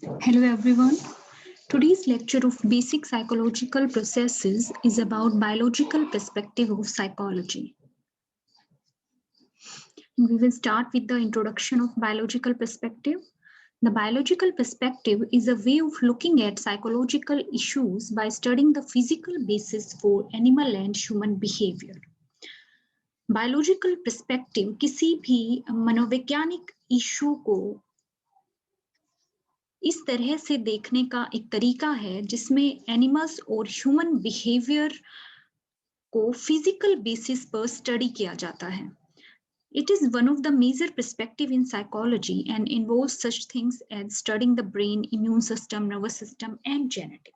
Hello everyone. Today's lecture of basic psychological processes is about biological perspective of psychology. We will start with the introduction of biological perspective. The biological perspective is a way of looking at psychological issues by studying the physical basis for animal and human behavior. Biological perspective किसी भी मनोवैज्ञानिक issue को इस तरह से देखने का एक तरीका है जिसमें एनिमल्स और ह्यूमन बिहेवियर को फिजिकल बेसिस पर स्टडी किया जाता है. It is one of the major perspective in psychology and involves such things as studying the brain, immune system, nervous system and genetic.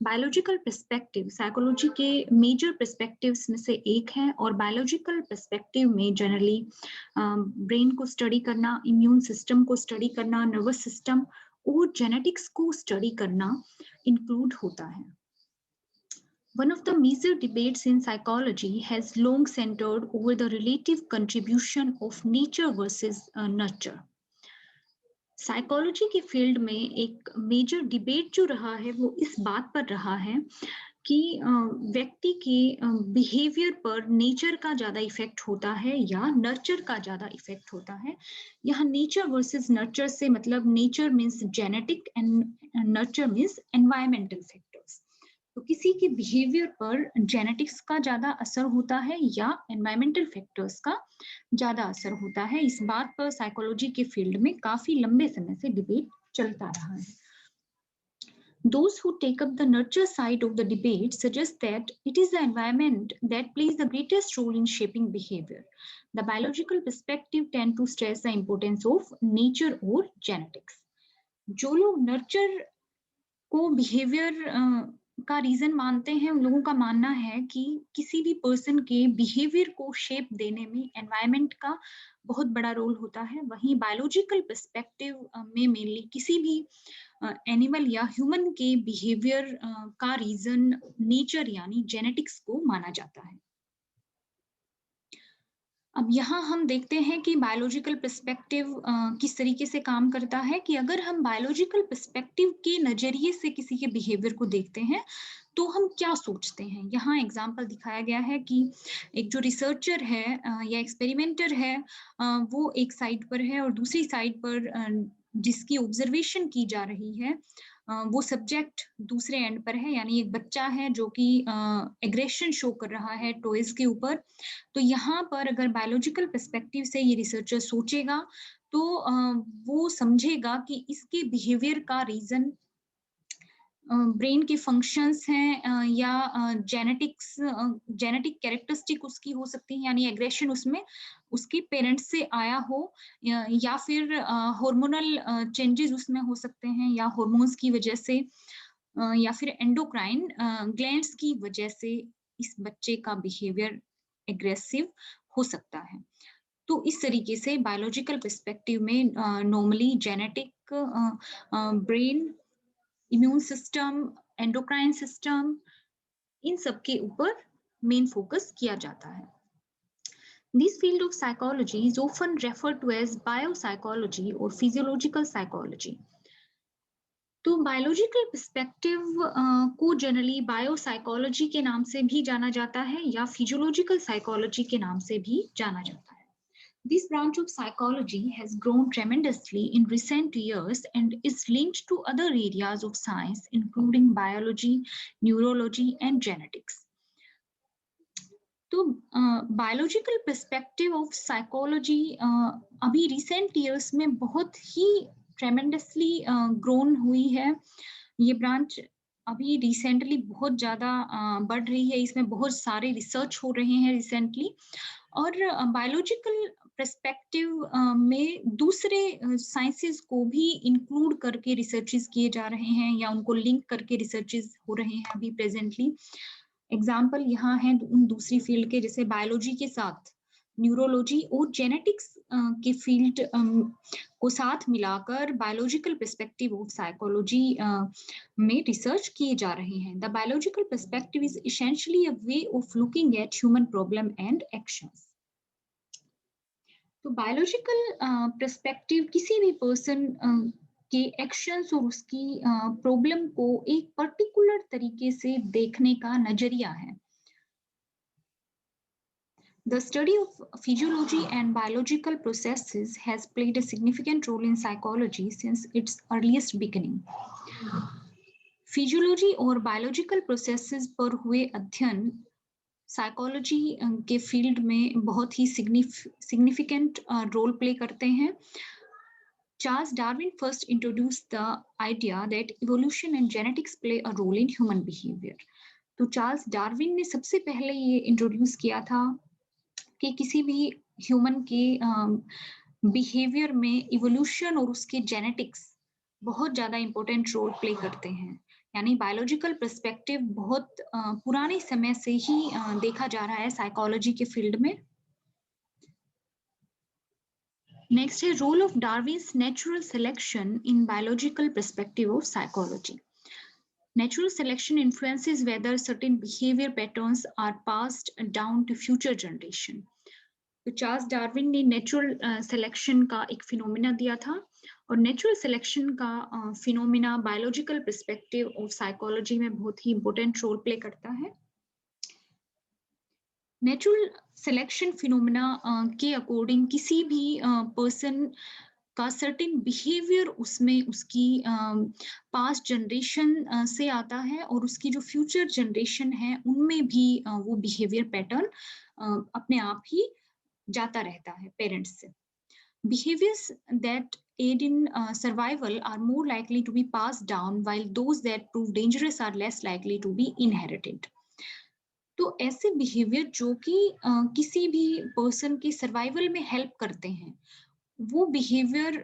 Biological perspective psychology के major perspectives में से एक है और बायोलॉजिकल पर्सपेक्टिव में जनरली ब्रेन को study करना, immune system को स्टडी करना, नर्वस सिस्टम और जेनेटिक्स को स्टडी करना इंक्लूड होता है. One of the major debates in psychology has long centered over the relative contribution of nature versus nurture. Psychology के फील्ड में एक मेजर डिबेट जो रहा है वो इस बात पर रहा है कि व्यक्ति के बिहेवियर पर नेचर का ज्यादा इफेक्ट होता है या नर्चर का ज्यादा इफेक्ट होता है. यहाँ नेचर वर्सेस नर्चर से मतलब nature means genetic and nurture means environmental factors. तो किसी के बिहेवियर पर जेनेटिक्स का ज्यादा असर होता है या एनवायरमेंटल फैक्टर्स का ज्यादा असर होता है. इस बात पर साइकोलॉजी के फील्ड में काफी लंबे समय से डिबेट चलता रहा है. Those who take up the nurture side of the debate suggest that it is the environment that plays the greatest role in shaping behavior. The biological perspective tend to stress the importance of nature or genetics. जो लोग nurture को behavior का reason मानते हैं उन लोगों का मानना है कि किसी भी पर्सन के बिहेवियर को शेप देने में एनवायरनमेंट का बहुत बड़ा रोल होता है. वहीं बायोलॉजिकल पर्सपेक्टिव में मेनली किसी भी एनिमल या ह्यूमन के बिहेवियर का रीजन नेचर यानी जेनेटिक्स को माना जाता है. अब यहाँ हम देखते हैं कि बायोलॉजिकल पर्सपेक्टिव किस तरीके से काम करता है कि अगर हम बायोलॉजिकल पर्सपेक्टिव के नजरिए से किसी के बिहेवियर को देखते हैं तो हम क्या सोचते हैं. यहाँ एग्जांपल दिखाया गया है कि एक जो रिसर्चर है या एक्सपेरिमेंटर है वो एक साइड पर है और दूसरी साइड पर जिसकी ऑब्जर्वेशन की जा रही है वो सब्जेक्ट दूसरे एंड पर है. यानी एक बच्चा है जो कि एग्रेशन शो कर रहा है टॉयज के ऊपर. तो यहाँ पर अगर बायोलॉजिकल पर्सपेक्टिव से ये रिसर्चर सोचेगा तो वो समझेगा कि इसके बिहेवियर का रीजन ब्रेन के फंक्शंस हैं या जेनेटिक कैरेक्टरिस्टिक उसकी हो सकती है. यानी एग्रेशन उसमें उसके पेरेंट्स से आया हो या फिर हार्मोनल चेंजेस उसमें हो सकते हैं या हार्मोन्स की वजह से या फिर एंडोक्राइन ग्लैंड्स की वजह से इस बच्चे का बिहेवियर एग्रेसिव हो सकता है. तो इस तरीके से बायोलॉजिकल पर्सपेक्टिव में normally genetic, brain, immune system, endocrine system in सब के ऊपर मेन फोकस किया जाता है. This field of psychology is often referred to as biopsychology or physiological psychology. तो बायोलॉजिकल पर्सपेक्टिव को जनरली बायोसाइकोलॉजी के नाम से भी जाना जाता है या फिजियोलॉजिकल साइकोलॉजी के नाम से भी जाना जाता है. This branch of psychology has grown tremendously in recent years and is linked to other areas of science, including biology, neurology, and genetics. तो बायोलॉजिकल पर्सपेक्टिव ऑफ साइकोलॉजी अभी रिसेंट ईयर्स में बहुत ही ट्रेमेंडसली ग्रोन हुई है. ये branch अभी recently बहुत ज्यादा बढ़ रही है. इसमें बहुत सारे रिसर्च हो रहे हैं रिसेंटली और बायोलॉजिकल पर्सपेक्टिव में दूसरे साइंसेस को भी इंक्लूड करके रिसर्चेस किए जा रहे हैं या उनको लिंक करके रिसर्चेस हो रहे हैं अभी प्रेजेंटली. एग्जाम्पल यहाँ है उन दूसरी फील्ड के जैसे बायोलॉजी के साथ न्यूरोलॉजी और जेनेटिक्स के फील्ड को साथ मिलाकर बायोलॉजिकल पर्सपेक्टिव ऑफ साइकोलॉजी में रिसर्च किए जा रहे हैं. The biological perspective is essentially a way of looking at human problem and actions. तो बायोलॉजिकल पर्सपेक्टिव किसी भी पर्सन के एक्शंस और उसकी प्रॉब्लम को एक पर्टिकुलर तरीके से देखने का नजरिया है। The study of physiology and biological processes has played a significant role in psychology since its earliest beginning. Physiology और बायोलॉजिकल प्रोसेसेस पर हुए अध्ययन साइकोलॉजी के फील्ड में बहुत ही सिग्निफिकेंट रोल प्ले करते हैं। Charles Darwin first introduced the idea that evolution and genetics play a role in human behavior. तो चार्ल्स डार्विन ने सबसे पहले ये इंट्रोड्यूस किया था कि किसी भी ह्यूमन के बिहेवियर में इवोल्यूशन और उसके जेनेटिक्स बहुत ज्यादा इंपॉर्टेंट रोल प्ले करते हैं। यानी बायोलॉजिकल पर्सपेक्टिव बहुत पुराने समय से ही देखा जा रहा है साइकोलॉजी के फील्ड में। नेक्स्ट है role of Darwin's natural selection in biological perspective of psychology. Natural selection influences whether certain behavior patterns are passed down to future generation. तो चार्ल्स डार्विन ने नेचुरल सिलेक्शन का एक फिनोमिना दिया था और नेचुरल सिलेक्शन का phenomena biological perspective of psychology में बहुत ही इंपॉर्टेंट रोल प्ले करता है। नेचुरल सिलेक्शन फिनोमिना के अकॉर्डिंग किसी भी पर्सन का सर्टेन बिहेवियर उसमें उसकी पास्ट जनरेशन से आता है और उसकी जो फ्यूचर जनरेशन है उनमें भी वो बिहेवियर पैटर्न अपने आप ही जाता रहता है पेरेंट्स से। Behaviors that aid in survival are more likely to be passed down, while those that prove dangerous are less likely to be inherited. तो ऐसे बिहेवियर जो कि किसी भी पर्सन की सर्वाइवल में हेल्प करते हैं वो behaviour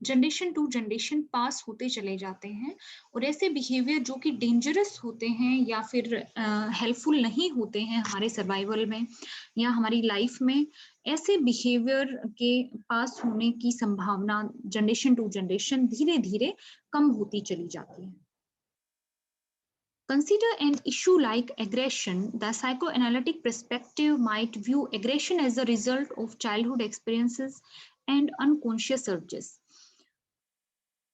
generation to generation pass होते चले जाते हैं और ऐसे बिहेवियर जो कि डेंजरस होते हैं या फिर हेल्पफुल नहीं होते हैं हमारे सर्वाइवल में या हमारी लाइफ में, ऐसे बिहेवियर के पास होने की संभावना जनरेशन टू जनरेशन धीरे धीरे कम होती चली जाती है। Consider an issue like aggression. The psychoanalytic perspective might view aggression as a result of childhood experiences and unconscious urges.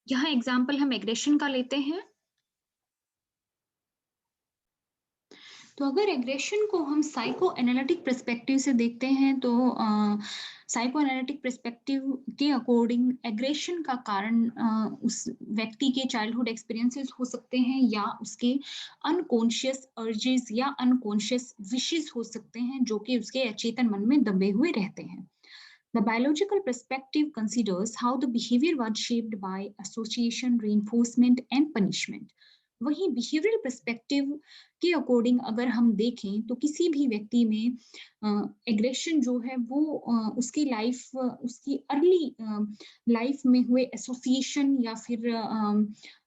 यहाँ एग्जाम्पल हम एग्रेशन का लेते हैं। तो अगर एग्रेशन को हम साइको एनालिटिक पर्सपेक्टिव से देखते हैं तो साइको एनालिटिक पर्सपेक्टिव के अकॉर्डिंग एग्रेशन का कारण उस व्यक्ति के चाइल्डहुड एक्सपीरियंसेस हो सकते हैं या उसके अनकॉन्शियस अर्जेस या अनकॉन्शियस विशेस हो सकते हैं जो कि उसके अचेतन मन में दबे हुए रहते हैं। The biological perspective considers how the behavior was shaped by association, reinforcement and punishment. वहीं behavioral perspective के अकॉर्डिंग अगर हम देखें तो किसी भी व्यक्ति में एग्रेशन जो है वो उसकी लाइफ उसकी अर्ली लाइफ में हुए एसोसिएशन या फिर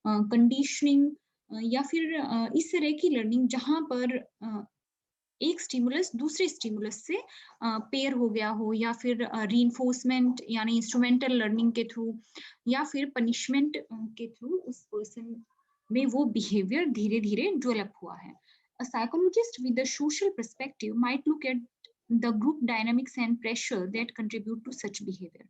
कंडीशनिंग या फिर इस तरह की लर्निंग जहां पर एक स्टिमुलस दूसरे स्टिमुलस से पेयर हो गया हो या फिर रीइंफोर्समेंट यानी इंस्ट्रूमेंटल लर्निंग के थ्रू या फिर पनिशमेंट के थ्रू उस पर्सन में वो बिहेवियर धीरे धीरे डेवलप हुआ है। A psychologist with a social perspective might look at the group dynamics and pressure that contribute to such behavior.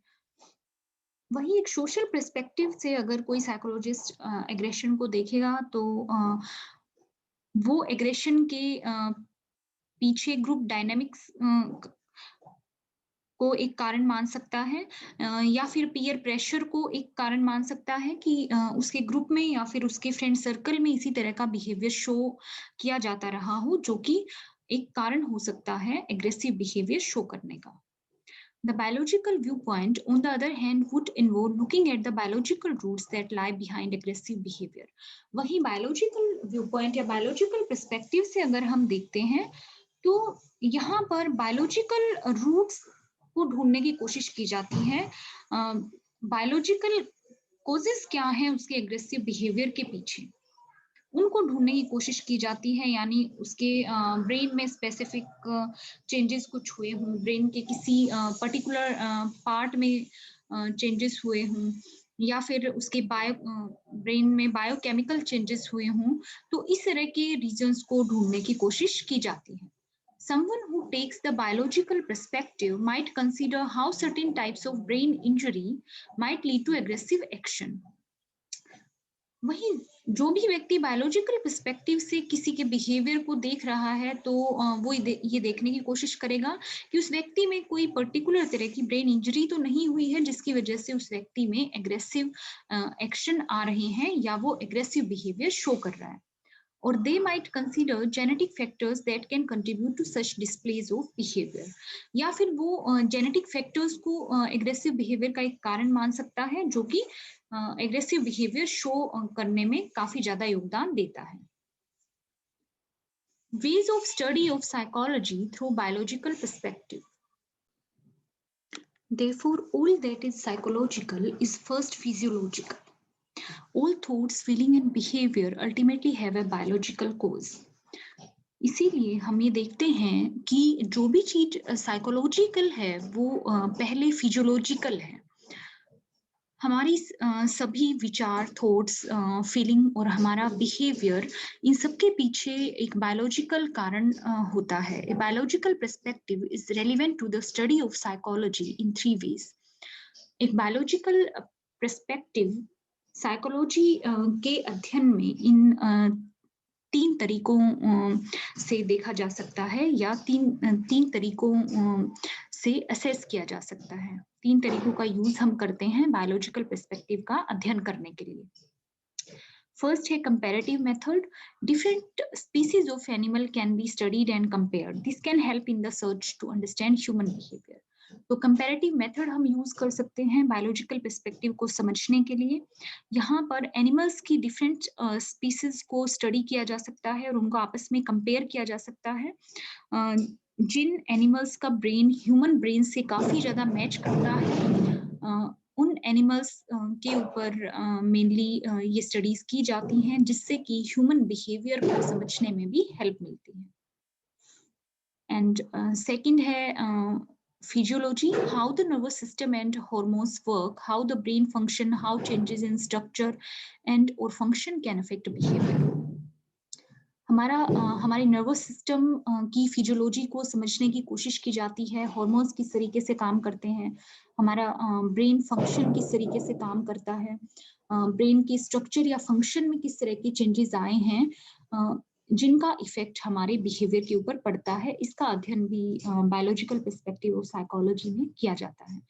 वही एक सोशल पर्सपेक्टिव से अगर कोई साइकोलॉजिस्ट एग्रेशन को देखेगा तो वो एग्रेशन के पीछे ग्रुप डायनामिक्स को एक कारण मान सकता है या फिर पीयर प्रेशर को एक कारण मान सकता है कि उसके ग्रुप में या फिर उसके फ्रेंड सर्कल में इसी तरह का बिहेवियर शो किया जाता रहा हो जो कि एक कारण हो सकता है एग्रेसिव बिहेवियर शो करने का। The biological viewpoint, on the other hand, would involve looking at the biological roots that lie behind aggressive behavior. वही biological viewpoint या biological perspective से अगर हम देखते हैं तो यहाँ पर बायोलॉजिकल रूट्स को ढूंढने की कोशिश की जाती है। बायोलॉजिकल कॉजेस क्या है उसके एग्रेसिव बिहेवियर के पीछे, उनको ढूंढने की कोशिश की जाती है। यानी उसके ब्रेन में स्पेसिफिक चेंजेस कुछ हुए हों, ब्रेन के किसी पर्टिकुलर पार्ट में चेंजेस हुए हों या फिर उसके ब्रेन में बायोकेमिकल चेंजेस हुए हों, तो इस तरह के रीजंस को ढूंढने की कोशिश की जाती है। Someone who takes the biological perspective might consider how certain types of brain injury might lead to aggressive action. वही जो भी व्यक्ति बायोलॉजिकल पर्सपेक्टिव से किसी के बिहेवियर को देख रहा है तो वो ये देखने की कोशिश करेगा कि उस व्यक्ति में कोई पर्टिकुलर तरह की ब्रेन इंजरी तो नहीं हुई है जिसकी वजह से उस व्यक्ति में एग्रेसिव एक्शन आ रहे हैं या वो एग्रेसिव बिहेवियर शो कर रहा है। Or they might consider genetic factors that can contribute to such displays of behavior. या फिर वो genetic factors को aggressive behavior का एक कारण मान सकता है जो कि aggressive behavior show करने में काफी ज्यादा योगदान देता है। Ways of study of psychology through biological perspective. Therefore, all that is psychological is first physiological. All thoughts, feeling and behavior ultimately have a biological cause. इसीलिए हम ये देखते हैं कि जो भी चीज साइकोलॉजिकल है वो पहले फिजियोलॉजिकल है। हमारी सभी विचार, थॉट्स, फीलिंग और हमारा बिहेवियर, इन सब के पीछे एक बायोलॉजिकल कारण होता है। A biological perspective is relevant to the study of psychology in 3 ways. एक बायोलॉजिकल पर्सपेक्टिव साइकोलॉजी के अध्ययन में इन 3 तरीकों से देखा जा सकता है या तीन तरीकों से असेस किया जा सकता है। 3 तरीकों का यूज हम करते हैं बायोलॉजिकल पर्सपेक्टिव का अध्ययन करने के लिए। फर्स्ट है comparative method. Different species of animal can be studied and compared. This can help in the search to understand human behaviour. तो कंपैरेटिव मेथड हम यूज कर सकते हैं बायोलॉजिकल पर्सपेक्टिव को समझने के लिए। यहाँ पर एनिमल्स की डिफरेंट स्पीसीज को स्टडी किया जा सकता है और उनको आपस में कंपेयर किया जा सकता है। जिन एनिमल्स का ब्रेन ह्यूमन ब्रेन से काफी ज्यादा मैच करता है उन एनिमल्स के ऊपर मेनली ये स्टडीज की जाती हैं जिससे कि ह्यूमन बिहेवियर को समझने में भी हेल्प मिलती है। एंड सेकंड है physiology, how the nervous system and hormones work, how the brain function, how changes in structure and or function can affect behavior. हमारे नर्वस सिस्टम की फिजियोलॉजी को समझने की कोशिश की जाती है। हार्मोन्स किस तरीके से काम करते हैं, हमारा ब्रेन फंक्शन किस तरीके से काम करता है, ब्रेन के स्ट्रक्चर या फंक्शन में किस तरह के चेंजेस आए हैं जिनका इफेक्ट हमारे बिहेवियर के ऊपर पड़ता है। इसका अध्ययन भी बायोलॉजिकल पर्सपेक्टिव ऑफ साइकोलॉजी में किया जाता है।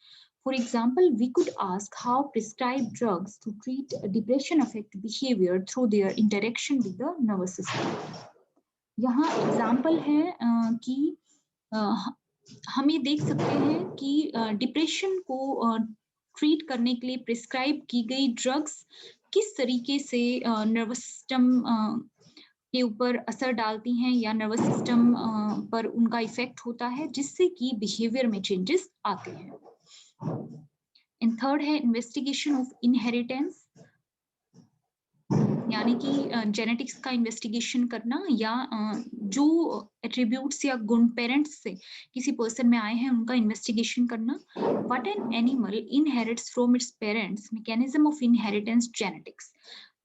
For example, we could ask how prescribed drugs to treat depression affect behavior through their interaction with the nervous system. यहाँ एग्जाम्पल है कि हम ये देख सकते हैं कि डिप्रेशन को ट्रीट करने के लिए प्रिस्क्राइब की गई ड्रग्स किस तरीके से नर्वस सिस्टम के ऊपर असर डालती हैं या नर्वस सिस्टम पर उनका इफेक्ट होता है जिससे कि बिहेवियर में चेंजेस आते हैं। एंड थर्ड है इन्वेस्टिगेशन ऑफ इनहेरिटेंस, यानी कि जेनेटिक्स का इन्वेस्टिगेशन करना या जो एट्रीब्यूट्स या गुण पेरेंट्स से किसी पर्सन में आए हैं उनका इन्वेस्टिगेशन करना। What an animal inherits from its parents, mechanism of inheritance, genetics.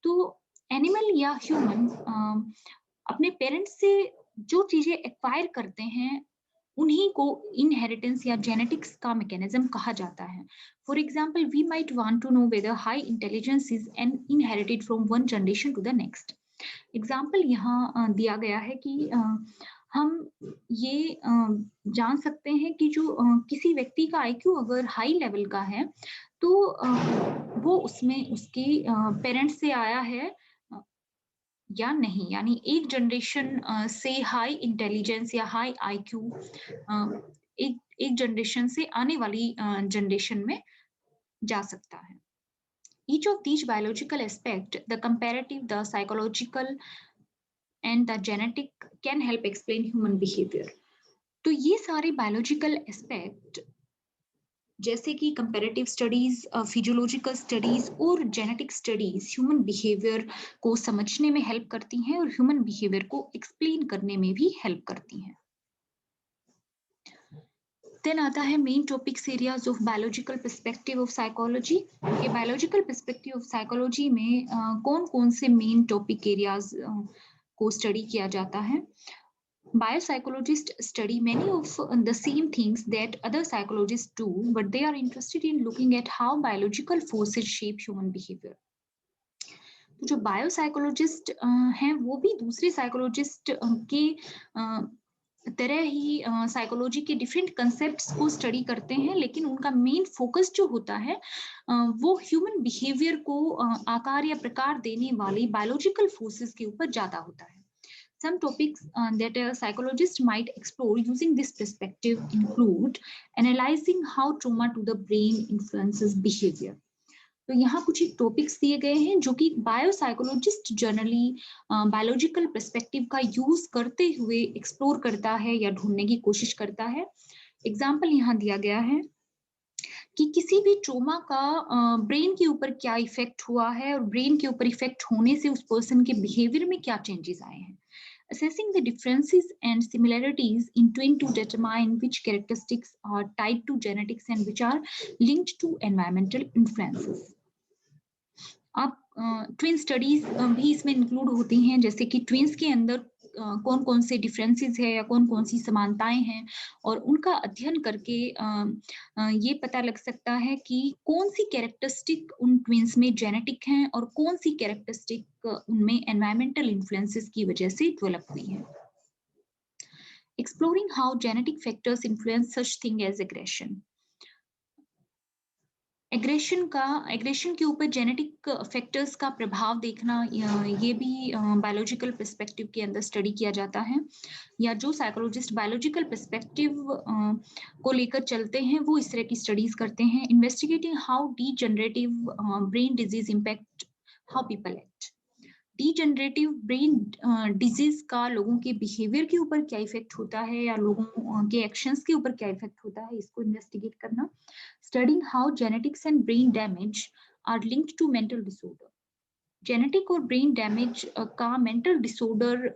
तो एनिमल या ह्यूमन अपने पेरेंट्स से जो चीजें एक्वायर करते हैं उन्हीं को इनहेरिटेंस या जेनेटिक्स का मैकेनिज्म कहा जाता है। For example, we might want to know whether high intelligence is inherited from one generation to the next. Example यहाँ दिया गया है कि हम ये जान सकते हैं कि जो किसी व्यक्ति का आईक्यू अगर हाई लेवल का है तो वो उसमें उसके पेरेंट्स से आया है या नहीं, यानी एक जनरेशन से हाई इंटेलिजेंस या हाई आईक्यू एक जनरेशन से आने वाली जनरेशन में जा सकता है। Each of these biological aspects, the comparative, the psychological and the genetic, can help explain human behavior. तो ये सारे बायोलॉजिकल एस्पेक्ट जैसे कि कंपैरेटिव स्टडीज, फिजियोलॉजिकल स्टडीज और जेनेटिक स्टडीज ह्यूमन बिहेवियर को समझने में हेल्प करती हैं और ह्यूमन बिहेवियर को एक्सप्लेन करने में भी हेल्प करती हैं। देन आता है main topics areas of biological perspective of psychology. ये बायोलॉजिकल पर्सपेक्टिव ऑफ साइकोलॉजी में कौन कौन से मेन टॉपिक एरियाज को स्टडी किया जाता है। Biopsychologists study many of the same things that other psychologists do, but they are interested in looking at how biological forces shape human behavior. जो बायोसाइकोलॉजिस्ट हैं वो भी दूसरे साइकोलॉजिस्ट के तरह ही साइकोलॉजी के डिफरेंट कंसेप्ट्स को स्टडी करते हैं, लेकिन उनका मेन फोकस जो होता है वो ह्यूमन बिहेवियर को आकार या प्रकार देने वाली बायोलॉजिकल फोर्सेस के ऊपर ज्यादा होता है। Some topics that a psychologist might explore using this perspective include analyzing how trauma to the brain influences behavior. तो यहाँ कुछ एक टॉपिक्स दिए गए हैं जो कि बायोसाइकोलॉजिस्ट जनरली बायोलॉजिकल पर्सपेक्टिव का यूज करते हुए एक्सप्लोर करता है या ढूंढने की कोशिश करता है। एग्जाम्पल यहाँ दिया गया है कि किसी भी ट्रोमा का ब्रेन के ऊपर क्या इफेक्ट हुआ है और ब्रेन के ऊपर इफेक्ट होने से उस पर्सन के बिहेवियर में क्या चेंजेस आए हैं। Assessing the differences and similarities in twin to determine which characteristics are tied to genetics and which are linked to environmental influences. अब ट्विन स्टडीज भी इसमें इंक्लूड होती हैं, जैसे कि ट्विन्स के अंदर कौन कौन से डिफरेंसेस है या कौन कौन सी समानताएं हैं, और उनका अध्ययन करके ये पता लग सकता है कि कौन सी कैरेक्टरिस्टिक उन ट्विन्स में जेनेटिक हैं और कौन सी कैरेक्टरिस्टिक उनमें एनवायरमेंटल इन्फ्लुएंसेस की वजह से डेवलप हुई है। Exploring how genetic factors influence such thing as aggression. Aggression के ऊपर जेनेटिक फैक्टर्स का प्रभाव देखना, ये भी बायोलॉजिकल पर्सपेक्टिव के अंदर स्टडी किया जाता है, या जो साइकोलॉजिस्ट बायोलॉजिकल पर्सपेक्टिव को लेकर चलते हैं वो इस तरह की स्टडीज करते हैं। Investigating how degenerative brain disease impact how people act. Degenerative brain disease का लोगों के बिहेवियर के ऊपर क्या इफेक्ट होता है या लोगों के एक्शंस के ऊपर क्या इफेक्ट होता है, इसको इन्वेस्टिगेट करना। Studying how genetics and brain damage are linked to mental disorder. Genetic और ब्रेन डैमेज का मेंटल डिसऑर्डर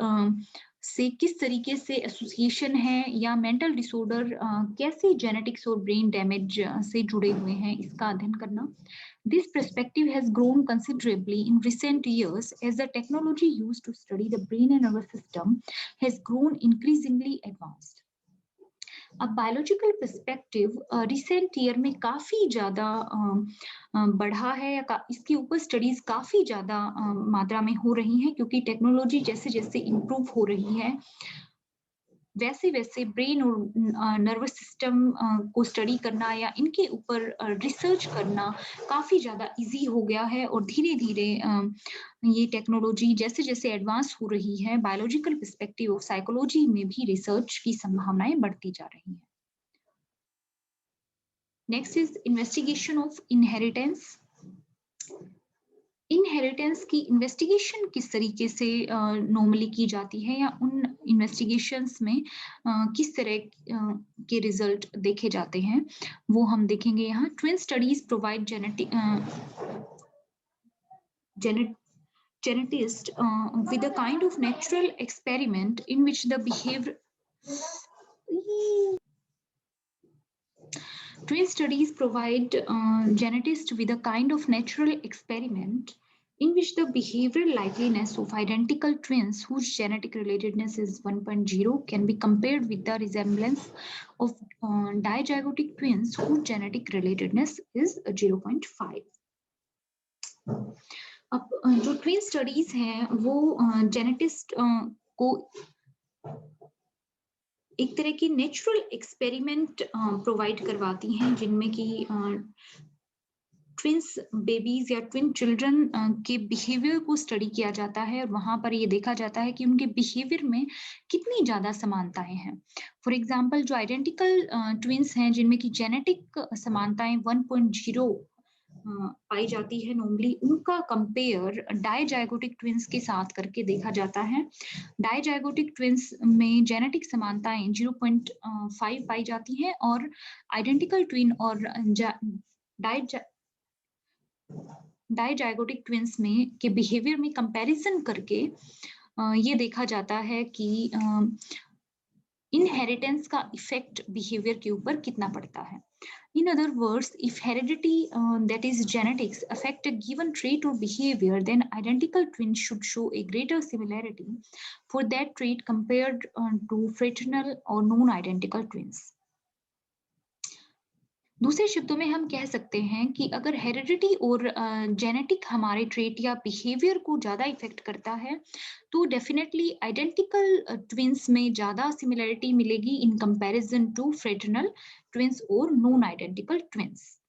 से किस तरीके से एसोसिएशन है, या मेंटल डिसऑर्डर कैसे जेनेटिक्स और ब्रेन डैमेज से जुड़े हुए हैं, इसका अध्ययन करना। This perspective has grown considerably in recent years as the technology used to study the brain and nervous system has grown increasingly advanced. अब बायोलॉजिकल पर्सपेक्टिव रिसेंट ईयर में काफी ज्यादा बढ़ा है, या इसके ऊपर स्टडीज काफी ज्यादा मात्रा में हो रही हैं, क्योंकि टेक्नोलॉजी जैसे जैसे इम्प्रूव हो रही है वैसे वैसे ब्रेन और नर्वस सिस्टम को स्टडी करना या इनके ऊपर रिसर्च करना काफी ज्यादा इजी हो गया है, और धीरे धीरे ये टेक्नोलॉजी जैसे जैसे एडवांस हो रही है बायोलॉजिकल पर्सपेक्टिव ऑफ साइकोलॉजी में भी रिसर्च की संभावनाएं बढ़ती जा रही हैं। Next is investigation of inheritance. Inheritance की इन्वेस्टिगेशन किस तरीके से नॉर्मली की जाती है, या उन इन्वेस्टिगेशंस में किस तरह के रिजल्ट देखे जाते हैं, वो हम देखेंगे यहाँ। Twin studies provide genetist with a kind of natural experiment in which the behavior Twin studies provide genetists with a kind of natural experiment in which the behavioral likeliness of identical twins whose genetic relatedness is 1.0 can be compared with the resemblance of dizygotic twins whose genetic relatedness is 0.5. अब जो twin studies हैं वो geneticist को एक तरह की natural experiment provide करवाती हैं, जिनमें कि ट्विंस बेबीज या ट्विन चिल्ड्रन के बिहेवियर को स्टडी किया जाता है, और वहां पर ये देखा जाता है कि उनके बिहेवियर में कितनी ज्यादा समानताएं हैं। फॉर एग्जांपल जो आइडेंटिकल ट्विंस हैं जिनमें की जेनेटिक समानताएं 1.0 पाई जाती है नॉर्मली, उनका कंपेयर डायजाइगोटिक ट्विंस के साथ करके देखा जाता है। डायजाइगोटिक ट्विंस में जेनेटिक समानताएं 0.5 पाई जाती हैं, और आइडेंटिकल ट्विन और डायजाइगोटिक ट्विंस में के बिहेवियर में कंपैरिजन करके ये देखा जाता है कि इनहेरिटेंस का इफेक्ट बिहेवियर के ऊपर कितना पड़ता है। In other words, if heredity, that is genetics, affect a given trait or behavior, then identical twins should show a greater similarity for that trait compared to fraternal or non-identical twins. दूसरे शब्दों में हम कह सकते हैं कि अगर heredity और जेनेटिक हमारे ट्रेट या बिहेवियर को ज़्यादा इफ़ेक्ट करता है, तो डेफ़िनेटली आइडेंटिकल ट्विन्स में ज़्यादा सिमिलैरिटी मिलेगी in comparison to fraternal twins और नॉन आइडेंटिकल ट्विन्स।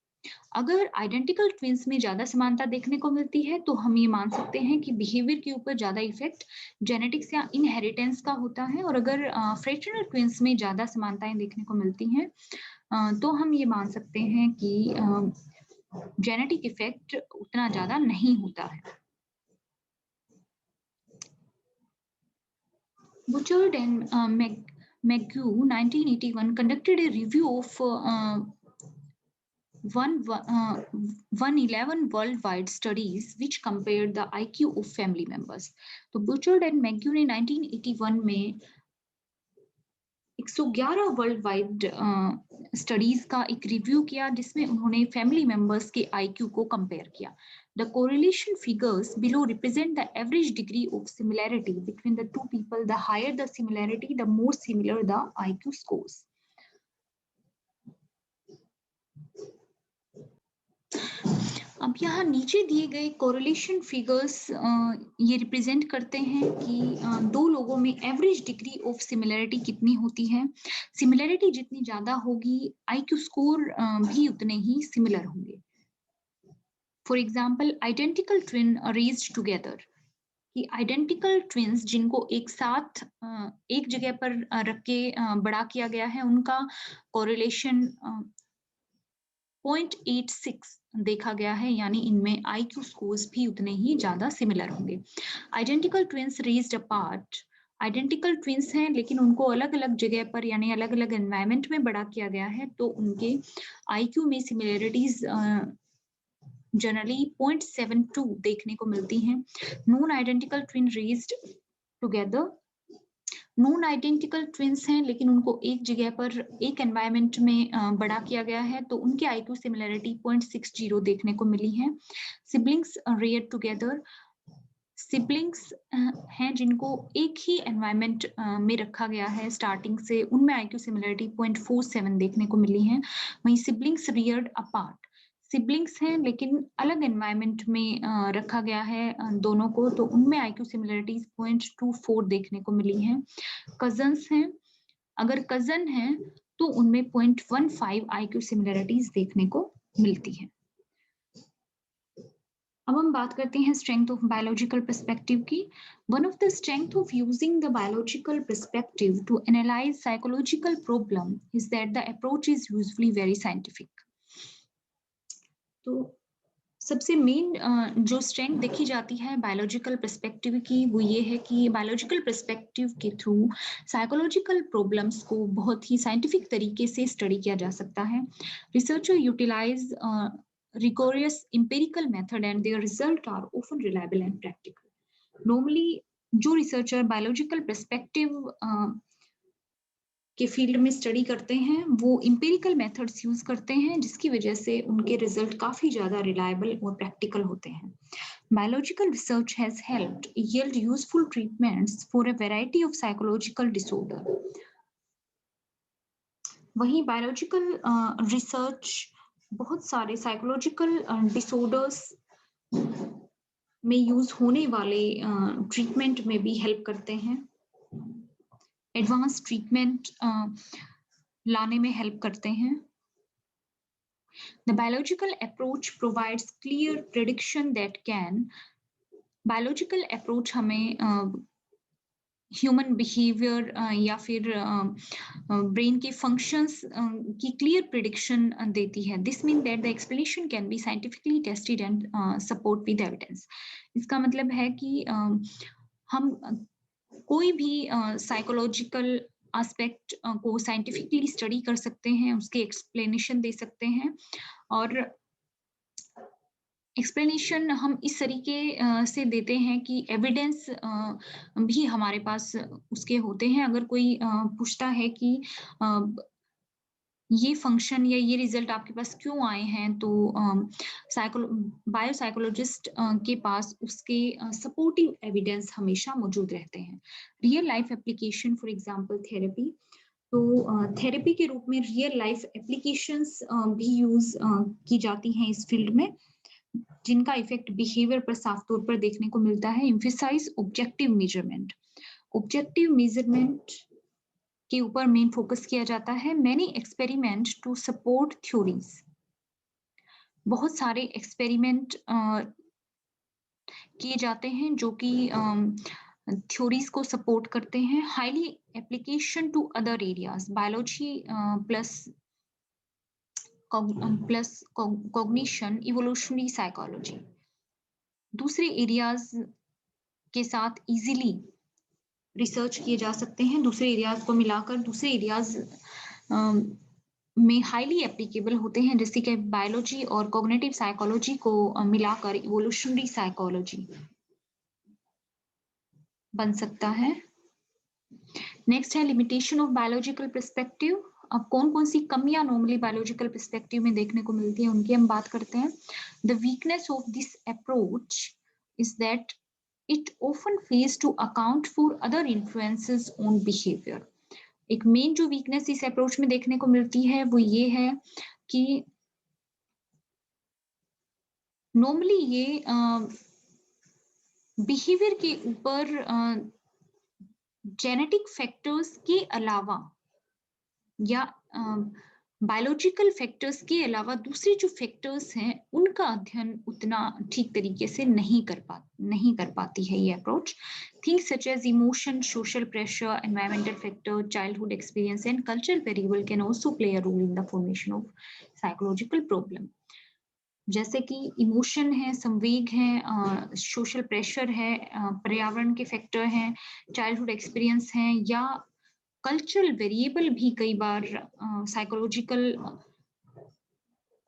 अगर आइडेंटिकल ट्विन्स में ज़्यादा समानता देखने को मिलती है, तो हम ये मान सकते हैं कि बिहेवियर के ऊपर ज़्यादा इफ़ेक्ट जेनेटिक्स या इनहेरिटेंस का होता है और अगर फ्रेक्शनल ट्विन्स में ज़्यादा समानताएँ देखने को मिलती हैं, तो हम ये मान सकते हैं कि जेनेटिक इफ़ेक्ट उतना ज़्यादा नहीं होता है। Butchard and McGew 1981 conducted a review of 111 worldwide studies which compared the IQ of family members. तो बुचर्ड एंड मैग्यू ने 1981 में 111 वर्ल्ड वाइड स्टडीज का एक रिव्यू किया जिसमें उन्होंने फैमिली मेंबर्स के आईक्यू को कंपेयर किया. The correlation figures below represent the average degree of similarity between the two people. The higher the similarity, the more similar the IQ scores. अब यहाँ नीचे दिए गए कोरिलेशन फिगर्स ये रिप्रेजेंट करते हैं कि दो लोगों में एवरेज डिग्री ऑफ सिमिलैरिटी कितनी होती है. सिमिलैरिटी जितनी ज्यादा होगी आईक्यू स्कोर भी उतने ही सिमिलर होंगे. For example identical twin raised together, कि आइडेंटिकल ट्विन्स जिनको एक साथ एक जगह पर रख के बड़ा किया गया है उनका कोरिलेशन 0.86 देखा गया है, यानी इनमें आईक्यू स्कोर्स भी उतने ही ज्यादा सिमिलर होंगे. Identical twins raised apart, identical twins हैं लेकिन उनको अलग अलग जगह पर यानी अलग अलग एनवायरमेंट में बड़ा किया गया है, तो उनके आईक्यू में सिमिलरिटीज जनरली 0.72 देखने को मिलती हैं. Non identical twin raised together, non identical twins हैं लेकिन उनको एक जगह पर एक एनवायरमेंट में बड़ा किया गया है, तो उनके आईक्यू सिमिलरिटी 0.60 देखने को मिली है. सिबलिंग्स रेयर टुगेदर, सिबलिंग्स हैं जिनको एक ही एनवायरमेंट में रखा गया है स्टार्टिंग से, उनमें आईक्यू सिमिलरिटी 0.47 देखने को मिली है. वहीं सिबलिंग्स रियर्ड अपार्ट, सिबलिंग्स हैं लेकिन अलग एनवायरमेंट में रखा गया है दोनों को, तो उनमें आईक्यू सिमिलरिटीज 0.24 देखने को मिली हैं. कजन्स हैं, अगर कजन हैं तो उनमें 0.15 आईक्यू सिमिलरिटीज देखने को मिलती है. अब हम बात करते हैं स्ट्रेंथ ऑफ बायोलॉजिकल पर्सपेक्टिव की. One of the strength of using the biological perspective to analyse psychological problem is that the approach is usually very scientific. तो सबसे मेन जो स्ट्रेंथ देखी जाती है बायोलॉजिकल पर्सपेक्टिव की वो ये है कि बायोलॉजिकल पर्सपेक्टिव के थ्रू साइकोलॉजिकल प्रॉब्लम्स को बहुत ही साइंटिफिक तरीके से स्टडी किया जा सकता है. Researcher utilise rigorous empirical method and their results are often reliable and practical. Normally जो रिसर्चर बायोलॉजिकल पर्सपेक्टिव के फील्ड में स्टडी करते हैं वो इंपेरिकल मेथड्स यूज करते हैं जिसकी वजह से उनके रिजल्ट काफी ज्यादा रिलायबल और प्रैक्टिकल होते हैं. Biological research has helped yield useful treatments for a variety of psychological disorder. वहीं बायोलॉजिकल रिसर्च बहुत सारे साइकोलॉजिकल डिसऑर्डर्स में यूज होने वाले ट्रीटमेंट में भी हेल्प करते हैं. एडवांस ट्रीटमेंट लाने में हेल्प करते हैं. The biological approach provides clear prediction that can, biological approach हमें ह्यूमन बिहेवियर या फिर ब्रेन के फंक्शंस की क्लियर प्रिडिक्शन देती है. This mean that the explanation can be scientifically tested and support with evidence. इसका मतलब है कि हम कोई भी साइकोलॉजिकल एस्पेक्ट को साइंटिफिकली स्टडी कर सकते हैं, उसके एक्सप्लेनेशन दे सकते हैं और एक्सप्लेनेशन हम इस तरीके से देते हैं कि एविडेंस भी हमारे पास उसके होते हैं. अगर कोई पूछता है कि ये फंक्शन या ये रिजल्ट आपके पास क्यों आए हैं, तो बायोसाइकोलॉजिस्ट के पास उसके सपोर्टिव एविडेंस हमेशा मौजूद रहते हैं. Real life application for example therapy. तो थेरेपी के रूप में रियल लाइफ एप्लीकेशंस भी यूज की जाती हैं इस फील्ड में, जिनका इफेक्ट बिहेवियर पर साफ तौर पर देखने को मिलता है। Emphasise objective measurement. Objective measurement के ऊपर मेन फोकस किया जाता है। Many experiment to support theories. बहुत सारे एक्सपेरिमेंट किए जाते हैं जो कि थ्योरीज को सपोर्ट करते हैं। Highly application to other areas, biology plus cognition, evolutionary psychology. दूसरे एरियाज के साथ इजीली रिसर्च किए जा सकते हैं। दूसरे एरियाज को मिलाकर दूसरे एरियाज में हाईली एप्लीकेबल होते हैं, जैसे कि बायोलॉजी और कॉग्निटिव साइकोलॉजी को मिलाकर इवोल्यूशनरी साइकोलॉजी बन सकता है। नेक्स्ट है लिमिटेशन ऑफ बायोलॉजिकल पर्सपेक्टिव। अब कौन कौन सी कमियां नॉर्मली बायोलॉजिकल पर्सपेक्टिव में देखने को मिलती है उनकी हम बात करते हैं। The weakness of this approach is that it often fails to account for other influences on behavior. एक मेन जो वीकनेस इस अप्रोच में देखने को मिलती है वो ये है कि नॉर्मली ये बिहेवियर के ऊपर जेनेटिक फैक्टर्स के अलावा या बायोलॉजिकल फैक्टर्स के अलावा दूसरे जो फैक्टर्स हैं उनका अध्ययन उतना ठीक तरीके से नहीं कर पाती है ये approach. Things such as emotion, social pressure, environmental factor, childhood experience and cultural variable can also play a role in the formation of psychological problem. जैसे कि इमोशन है, संवेग है, सोशल प्रेशर है, पर्यावरण के फैक्टर हैं, चाइल्डहुड एक्सपीरियंस हैं या कल्चरल वेरिएबल भी कई बार साइकोलॉजिकल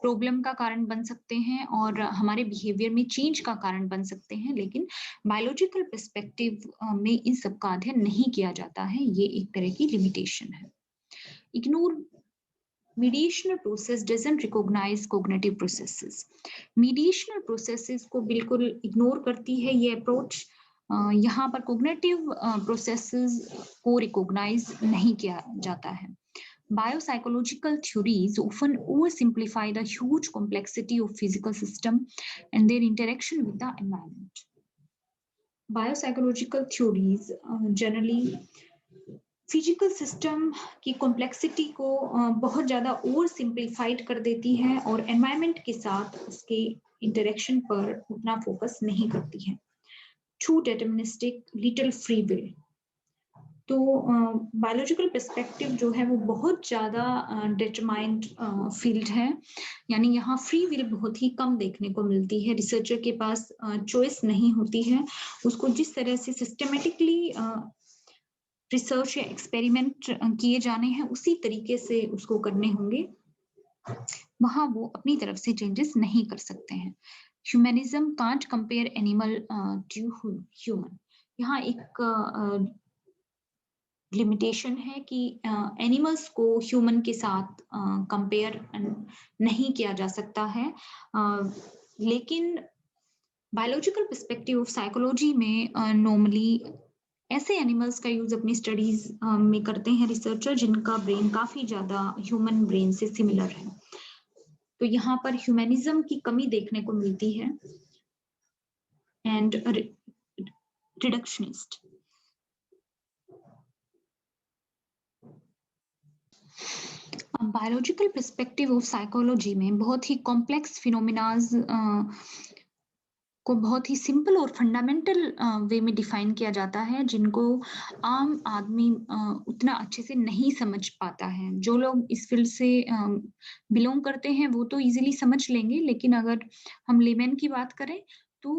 प्रॉब्लम का कारण बन सकते हैं और हमारे बिहेवियर में चेंज का कारण बन सकते हैं, लेकिन बायोलॉजिकल पर्सपेक्टिव में इन सब का अध्ययन नहीं किया जाता है। ये एक तरह की लिमिटेशन है। Ignore mediational process doesn't recognize cognitive processes. Mediational processes को बिल्कुल इग्नोर करती है ये अप्रोच। यहाँ पर cognitive processes को रिकॉग्नाइज नहीं किया जाता है। Biopsychological theories often oversimplify the huge complexity of physical system and their interaction with the environment. Biopsychological theories generally physical system की कॉम्प्लेक्सिटी को बहुत ज्यादा ओवर सिंप्लीफाइड कर देती है और एनवायरनमेंट के साथ उसके इंटरेक्शन पर उतना फोकस नहीं करती है। Too deterministic, little free will. तो बायोलॉजिकल पर्सपेक्टिव जो है वो बहुत ज्यादा डिटरमाइंड फील्ड है, यानी यहाँ फ्री विल बहुत ही कम देखने को मिलती है। रिसर्चर के पास चॉइस नहीं होती है, उसको जिस तरह से सिस्टमेटिकली रिसर्च या एक्सपेरिमेंट किए जाने हैं उसी तरीके से उसको करने होंगे, वहां वो अपनी तरफ से चेंजेस नहीं कर सकते हैं। Humanism can't compare animal to human. यहाँ एक लिमिटेशन है कि एनिमल्स को ह्यूमन के साथ कंपेयर नहीं किया जा सकता है, लेकिन बायोलॉजिकल पर्सपेक्टिव ऑफ साइकोलॉजी में नॉर्मली ऐसे एनिमल्स का यूज अपनी स्टडीज में करते हैं रिसर्चर जिनका ब्रेन काफी ज्यादा ह्यूमन ब्रेन से सिमिलर है। तो यहाँ पर ह्यूमनिज्म की कमी देखने को मिलती है and reductionist. Biological perspective of psychology में बहुत ही कॉम्प्लेक्स फिनोमिनाज को बहुत ही सिंपल और फंडामेंटल वे में डिफाइन किया जाता है, जिनको आम आदमी उतना अच्छे से नहीं समझ पाता है। जो लोग इस फील्ड से बिलोंग करते हैं वो तो इजीली समझ लेंगे, लेकिन अगर हम लेमैन की बात करें तो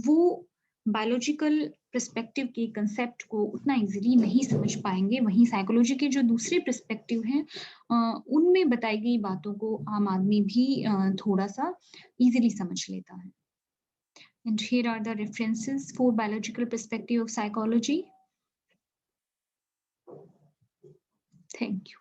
वो बायोलॉजिकल पर्सपेक्टिव के कंसेप्ट को उतना इजीली नहीं समझ पाएंगे। वहीं साइकोलॉजी के जो दूसरे पर्सपेक्टिव हैं उनमें बताई गई बातों को आम आदमी भी थोड़ा सा इजीली समझ लेता है। And here are the references for biological perspective of psychology. Thank you.